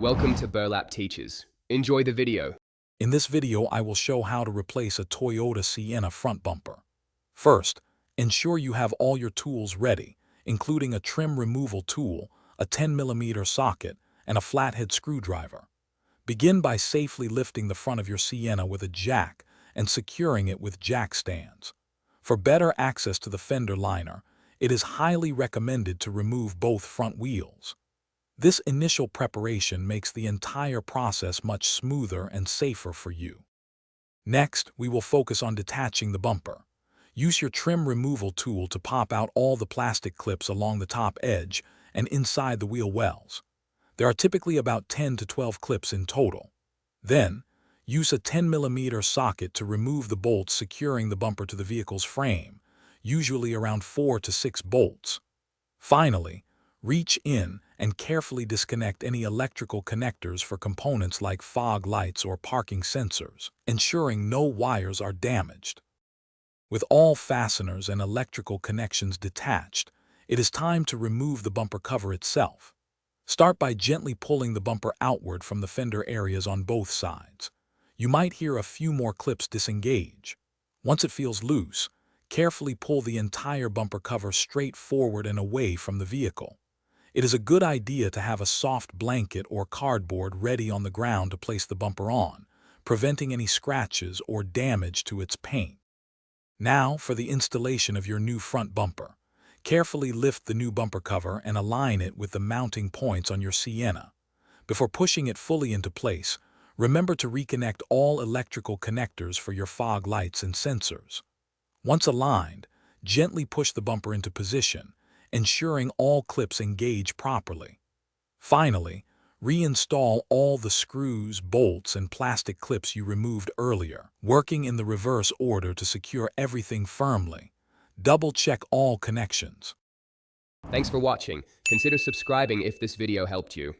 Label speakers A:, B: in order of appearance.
A: Welcome to Burlap Teachers. Enjoy the video.
B: In this video, I will show how to replace a Toyota Sienna front bumper. First, ensure you have all your tools ready, including a trim removal tool, a 10mm socket, and a flathead screwdriver. Begin by safely lifting the front of your Sienna with a jack and securing it with jack stands. For better access to the fender liner, it is highly recommended to remove both front wheels. This initial preparation makes the entire process much smoother and safer for you. Next, we will focus on detaching the bumper. Use your trim removal tool to pop out all the plastic clips along the top edge and inside the wheel wells. There are typically about 10 to 12 clips in total. Then, use a 10mm socket to remove the bolts securing the bumper to the vehicle's frame, usually around 4 to 6 bolts. Finally, reach in and carefully disconnect any electrical connectors for components like fog lights or parking sensors, ensuring no wires are damaged. With all fasteners and electrical connections detached, it is time to remove the bumper cover itself. Start by gently pulling the bumper outward from the fender areas on both sides. You might hear a few more clips disengage. Once it feels loose, carefully pull the entire bumper cover straight forward and away from the vehicle. It is a good idea to have a soft blanket or cardboard ready on the ground to place the bumper on, preventing any scratches or damage to its paint. Now for the installation of your new front bumper. Carefully lift the new bumper cover and align it with the mounting points on your Sienna. Before pushing it fully into place, remember to reconnect all electrical connectors for your fog lights and sensors. Once aligned, gently push the bumper into position, ensuring all clips engage properly. Finally, reinstall all the screws, bolts, and plastic clips you removed earlier, working in the reverse order to secure everything firmly. Double-check all connections.
A: Thanks for watching. Consider subscribing if this video helped you.